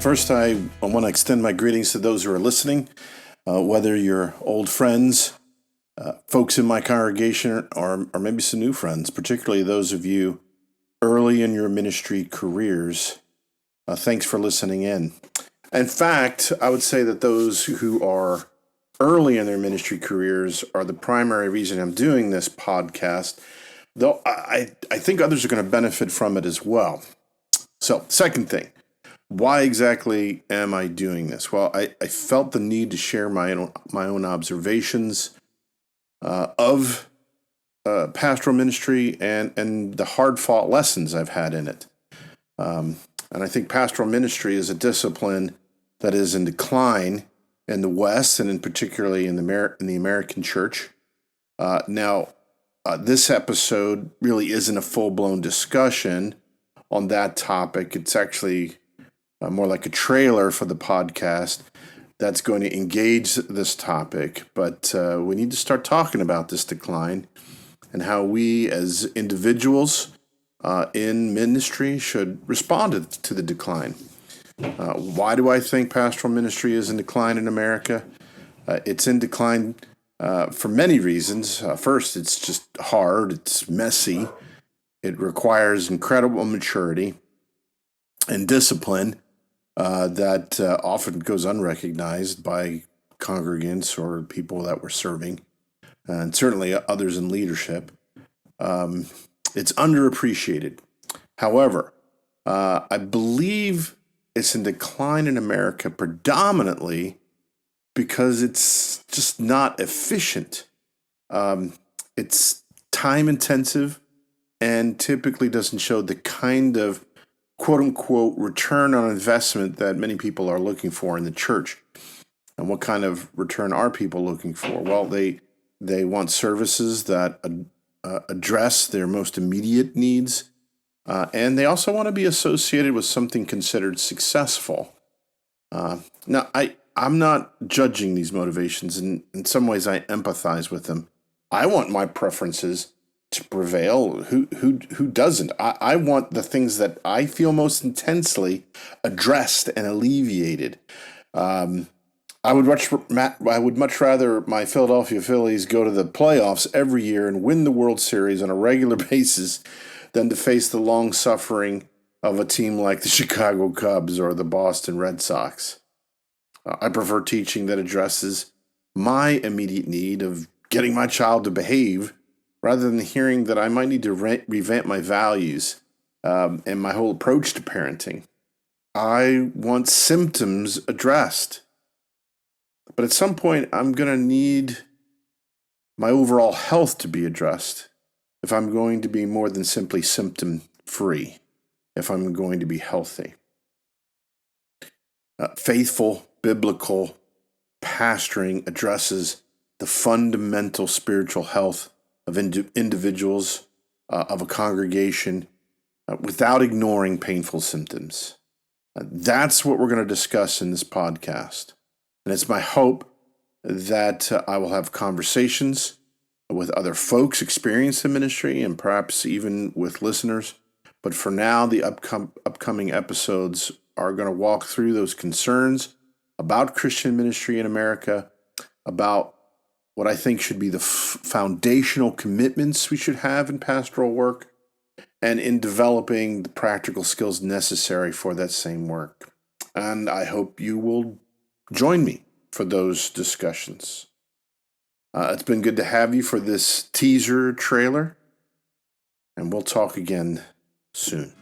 First, I want to extend my greetings to those who are listening, whether you're old friends, folks in my congregation, or maybe some new friends, particularly those of you early in your ministry careers. Thanks for listening in. In fact, I would say that those who are early in their ministry careers are the primary reason I'm doing this podcast, though I think others are going to benefit from it as well. So, second thing. Why exactly am I doing this? Well, I felt the need to share my own observations of pastoral ministry and the hard-fought lessons I've had in it. And I think pastoral ministry is a discipline that is in decline in the West and particularly in the American church. Now, this episode really isn't a full-blown discussion on that topic. It's actually more like a trailer for the podcast that's going to engage this topic. But we need to start talking about this decline and how we as individuals in ministry should respond to the decline. Why do I think pastoral ministry is in decline in America? It's in decline for many reasons. First, it's just hard. It's messy. It requires incredible maturity and discipline that often goes unrecognized by congregants or people that we're serving, and certainly others in leadership. It's underappreciated. However, I believe it's in decline in America predominantly because it's just not efficient. It's time-intensive and typically doesn't show the kind of quote-unquote return on investment that many people are looking for in the church. And what kind of return are people looking for? Well, they want services that address their most immediate needs, and they also want to be associated with something considered successful. Now, I'm not judging these motivations. In some ways, I empathize with them. I want my preferences to prevail. Who doesn't? I want the things that I feel most intensely addressed and alleviated. I would much rather my Philadelphia Phillies go to the playoffs every year and win the World Series on a regular basis than to face the long suffering of a team like the Chicago Cubs or the Boston Red Sox. I prefer teaching that addresses my immediate need of getting my child to behave, rather than hearing that I might need to revamp my values and my whole approach to parenting. I want symptoms addressed. But at some point, I'm going to need my overall health to be addressed if I'm going to be more than simply symptom-free, if I'm going to be healthy. Faithful, biblical pastoring addresses the fundamental spiritual health of individuals, of a congregation, without ignoring painful symptoms. That's what we're going to discuss in this podcast. And it's my hope that I will have conversations with other folks experienced in ministry and perhaps even with listeners. But for now, the upcoming episodes are going to walk through those concerns about Christian ministry in America, about what I think should be the foundational commitments we should have in pastoral work, and in developing the practical skills necessary for that same work. And I hope you will join me for those discussions. It's been good to have you for this teaser trailer, and we'll talk again soon.